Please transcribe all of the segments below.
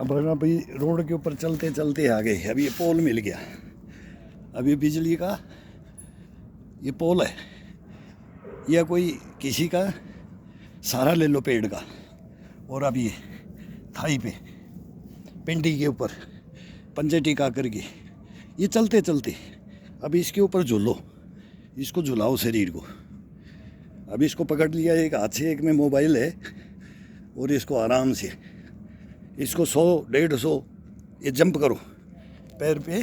अब अभी रोड के ऊपर चलते चलते आ गए। अभी ये पोल मिल गया। अभी बिजली का ये पोल है या कोई किसी का सहारा ले लो पेड़ का। और अभी ये थाई पे पिंडी के ऊपर पंजे टिका करके ये चलते चलते अभी इसके ऊपर झूलो, इसको झुलाओ शरीर को। अभी इसको पकड़ लिया एक हाथ से, एक में मोबाइल है, और इसको आराम से इसको 100-150 ये जंप करो पैर पे,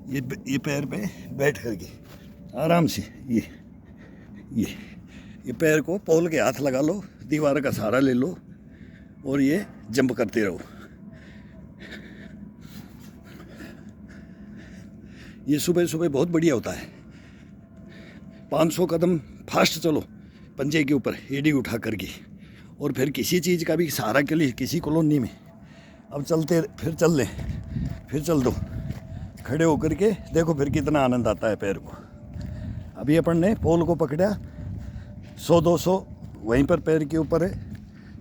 ये पैर पे बैठ करके आराम से ये पैर को पोल के हाथ लगा लो, दीवार का सहारा ले लो और ये जंप करते रहो। ये सुबह सुबह बहुत बढ़िया होता है। 500 कदम फास्ट चलो पंजे के ऊपर एडी उठा करके, और फिर किसी चीज़ का भी सहारा के लिए किसी कॉलोनी में अब चलते फिर चल लें, फिर चल दो खड़े होकर के, देखो फिर कितना आनंद आता है पैर को। अभी अपन ने पोल को पकड़ा, 100-200 वहीं पर पैर के ऊपर है,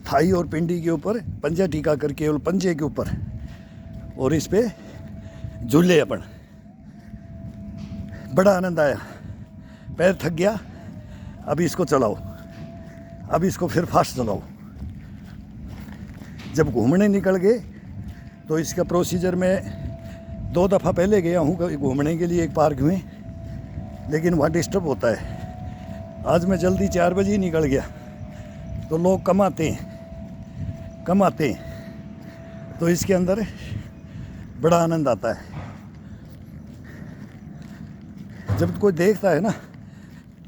थाई और पिंडी के ऊपर पंजा टीका करके और पंजे के ऊपर, और इस पे झूले अपन। बड़ा आनंद आया, पैर थक गया। अभी इसको चलाओ, अब इसको फिर फास्ट चलाओ। जब घूमने निकल गए तो इसका प्रोसीजर में 2 दफ़ा पहले गया हूँ घूमने के लिए एक पार्क में, लेकिन वहाँ डिस्टर्ब होता है। आज मैं जल्दी 4 बजे ही निकल गया, तो लोग कम आते हैं, तो इसके अंदर बड़ा आनंद आता है। जब कोई देखता है ना,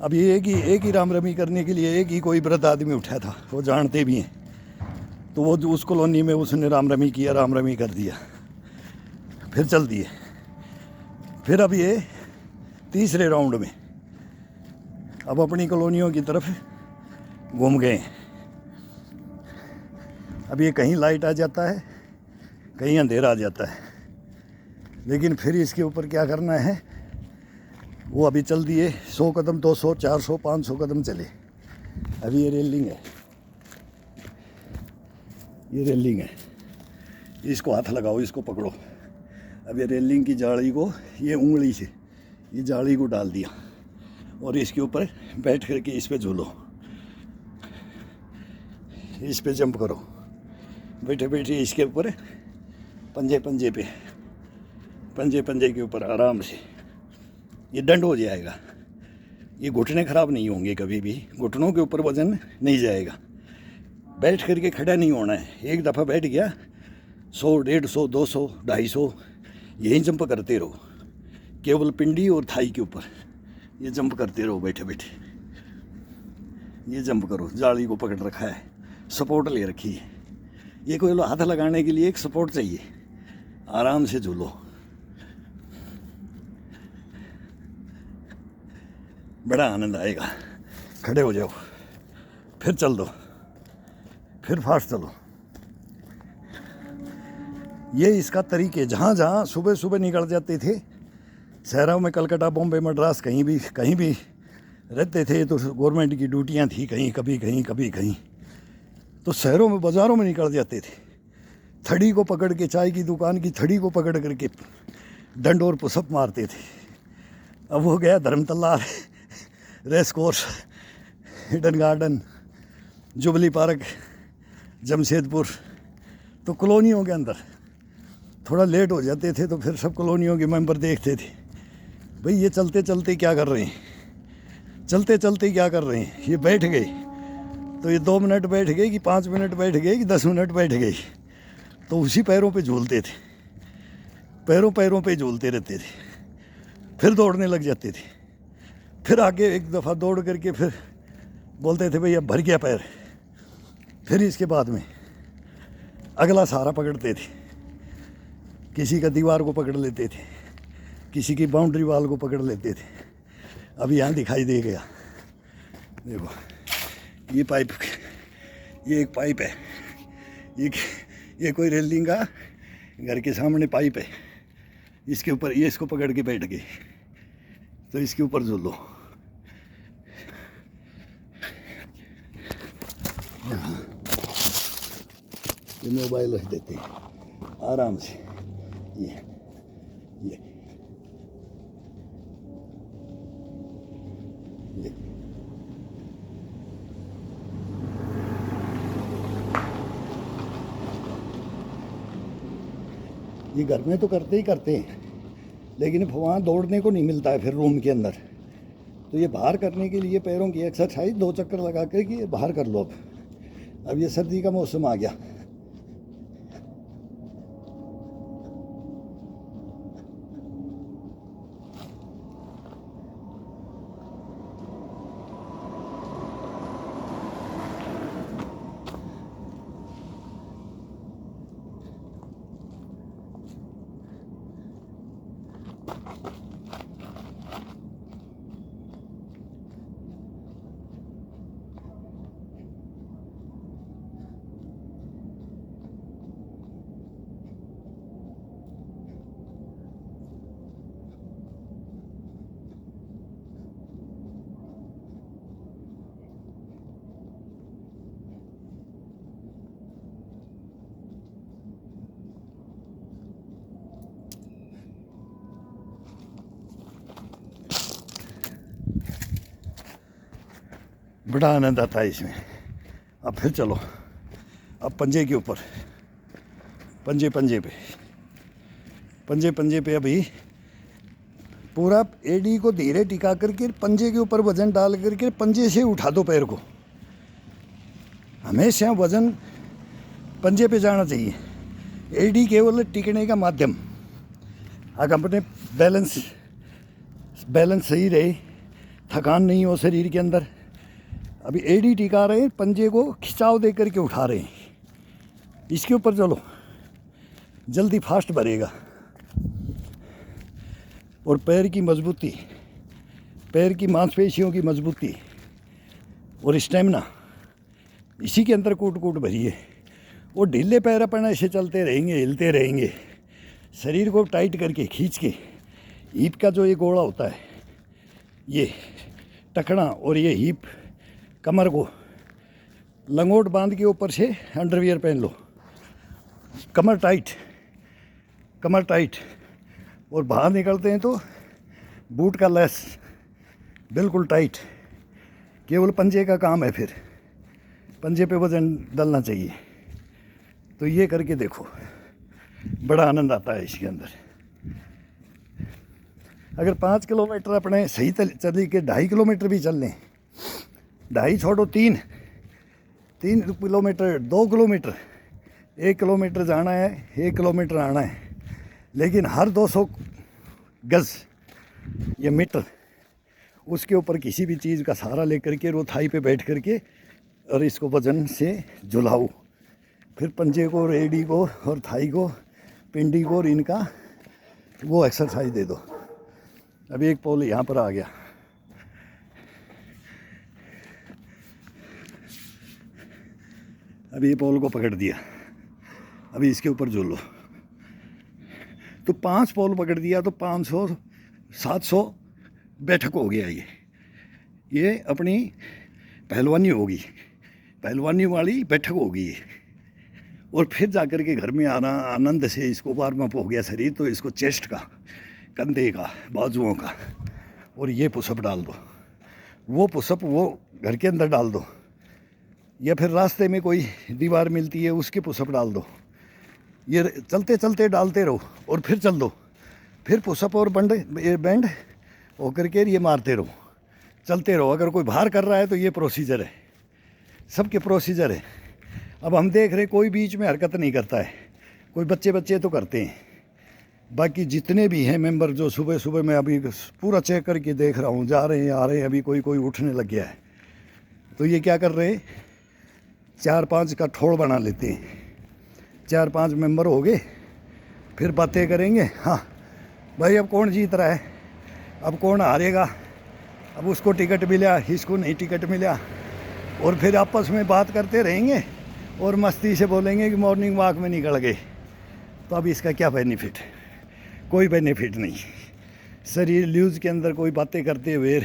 अब ये एक ही राम रमी करने के लिए एक ही कोई वृद्ध आदमी उठा था, वो जानते भी हैं, तो वो उस कॉलोनी में उसने राम रमी किया, राम रमी कर दिया, फिर चल दिए। फिर अब ये तीसरे राउंड में अब अपनी कॉलोनियों की तरफ घूम गए। अब ये कहीं लाइट आ जाता है, कहीं अंधेरा आ जाता है, लेकिन फिर इसके ऊपर क्या करना है वो अभी चल दिए। 100 कदम, 200, 400, 500 कदम चले। अभी ये रेलिंग है, इसको हाथ लगाओ, इसको पकड़ो। अब ये रेलिंग की जाली को ये उंगली से ये जाली को डाल दिया, और इसके ऊपर बैठ करके इस पे झूलो, इस पे जंप करो, बैठे बैठे इसके ऊपर पंजे के ऊपर आराम से ये दंड हो जाएगा। ये घुटने खराब नहीं होंगे कभी भी, घुटनों के ऊपर वजन नहीं जाएगा। बैठ करके खड़ा नहीं होना है। एक दफ़ा बैठ गया, 100, 150, 200, 250 यही जंप करते रहो, केवल पिंडी और थाई के ऊपर ये जंप करते रहो। बैठे बैठे ये जंप करो। जाली को पकड़ रखा है, सपोर्ट ले रखी है। ये कोई हाथ लगाने के लिए एक सपोर्ट चाहिए। आराम से झूलो, बड़ा आनंद आएगा। खड़े हो जाओ, फिर चल दो, फिर फास्ट चलो। ये इसका तरीके जहाँ जहाँ सुबह सुबह निकल जाते थे शहरों में, कलकत्ता, बॉम्बे, मद्रास, कहीं भी रहते थे, तो गवर्नमेंट की ड्यूटियाँ थी, कभी कहीं तो शहरों में, बाज़ारों में निकल जाते थे। थड़ी को पकड़ के, चाय की दुकान की थड़ी को पकड़ करके डंड और पुशअप मारते थे। अब हो गया Dharmatala, race course, hidden garden, jubilee park, Jamshedpur, तो कॉलोनियों के अंदर थोड़ा लेट हो जाते थे, तो फिर सब कॉलोनियों के मेंबर देखते थे, भाई ये चलते चलते क्या कर रहे हैं। ये बैठ गए तो ये 2 मिनट बैठ गए कि 5 मिनट बैठ गए कि 10 मिनट बैठ गए, तो उसी पैरों पे झूलते थे, पैरों पे झूलते रहते थे। फिर दौड़ने लग जाते थे, फिर आगे एक दफ़ा दौड़ करके फिर बोलते थे भाई अब भर गया पैर। फिर इसके बाद में अगला सहारा पकड़ते थे, किसी का दीवार को पकड़ लेते थे, किसी की बाउंड्री वाल को पकड़ लेते थे। अब यहाँ दिखाई दे गया, देखो ये पाइप, ये एक पाइप है, ये कोई रेलिंग का घर के सामने पाइप है, इसके ऊपर ये इसको पकड़ के बैठ गए, तो इसके ऊपर झूलो। ये मोबाइल रख देते हैं। आराम से। ये ये ये ये घर में तो करते ही करते हैं, लेकिन वहाँ दौड़ने को नहीं मिलता है फिर रूम के अंदर। तो ये बाहर करने के लिए पैरों की एक्सरसाइज 2 चक्कर लगा कर के बाहर कर लो। अब ये सर्दी का मौसम आ गया। बड़ा आनंद आता है इसमें। अब फिर चलो, अब पंजे के ऊपर, पंजे पे अभी पूरा एडी को धीरे टिका करके पंजे के ऊपर वजन डाल करके पंजे से उठा दो पैर को। हमेशा वजन पंजे पे जाना चाहिए। एडी केवल टिकने का माध्यम। अगर अपने बैलेंस सही रहे, थकान नहीं हो शरीर के अंदर। अभी एडी टिका रहे हैं, पंजे को खिंचाव दे करके उठा रहे हैं। इसके ऊपर चलो, जल्दी फास्ट भरेगा। और पैर की मजबूती, पैर की मांसपेशियों की मजबूती और स्टेमिना, इसी के अंदर कूट भरी है। वो ढीले पैर अपन ऐसे चलते रहेंगे, हिलते रहेंगे, शरीर को टाइट करके खींच के। हीप का जो ये गोला होता है, ये टखना और ये हीप, कमर को लंगोट बांध के ऊपर से अंडरवियर पहन लो। कमर टाइट और बाहर निकलते हैं तो बूट का लेस बिल्कुल टाइट। केवल पंजे का काम है, फिर पंजे पे वजन डालना चाहिए। तो ये करके देखो, बड़ा आनंद आता है इसके अंदर। अगर 5 किलोमीटर अपने सही चली के 2.5 किलोमीटर भी चल लें, 2.5 छोड़ो 3 किलोमीटर, 2 किलोमीटर, 1 किलोमीटर जाना है, 1 किलोमीटर आना है। लेकिन हर 200 गज या मीटर उसके ऊपर किसी भी चीज़ का सहारा लेकर के रो थाई पे बैठ करके और इसको वजन से झुलाओ। फिर पंजे को, रेडी को और थाई को, पिंडी को और इनका वो एक्सरसाइज दे दो। अभी एक पोल यहाँ पर आ गया। अभी ये पोल को पकड़ दिया, अभी इसके ऊपर झूलो। तो 5 पोल पकड़ दिया तो 500-700 बैठक हो गया। ये अपनी पहलवानी होगी, पहलवानी वाली बैठक होगी। और फिर जाकर के घर में आना, आनंद से इसको वार्म अप हो गया शरीर, तो इसको चेस्ट का, कंधे का, बाजुओं का, और ये पुशअप डाल दो। वो पुशअप वो घर के अंदर डाल दो, या फिर रास्ते में कोई दीवार मिलती है उसके पुशअप डाल दो। ये चलते चलते डालते रहो और फिर चल दो। फिर पुशअप और बैंड होकर के ये मारते रहो, चलते रहो। अगर कोई बाहर कर रहा है तो ये प्रोसीजर है, सबके प्रोसीजर है। अब हम देख रहे कोई बीच में हरकत नहीं करता है, कोई बच्चे तो करते हैं। बाकी जितने भी हैं मेंबर, जो सुबह मैं अभी पूरा चेक करके देख रहा हूँ, जा रहे हैं आ रहे हैं, अभी कोई उठने लग गया है। तो ये क्या कर रहे हैं, 4-5 का ठोड़ बना लेते हैं। 4-5 मेंबर हो गए, फिर बातें करेंगे। हाँ भाई, अब कौन जीत रहा है, अब कौन हारेगा, अब उसको टिकट मिला, इसको नहीं टिकट मिला। और फिर आपस में बात करते रहेंगे और मस्ती से बोलेंगे कि मॉर्निंग वॉक में निकल गए। तो अब इसका क्या बेनिफिट, कोई बेनिफिट नहीं। शरीर लूज के अंदर कोई बातें करते हुए,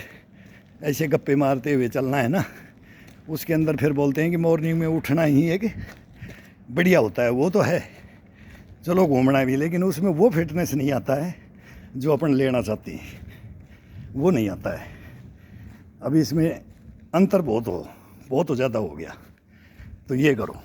ऐसे गप्पे मारते हुए चलना है ना, उसके अंदर फिर बोलते हैं कि मॉर्निंग में उठना ही एक बढ़िया होता है। वो तो है, चलो घूमना भी, लेकिन उसमें वो फिटनेस नहीं आता है जो अपन लेना चाहते हैं, वो नहीं आता है। अभी इसमें अंतर बहुत ज़्यादा हो गया। तो ये करो।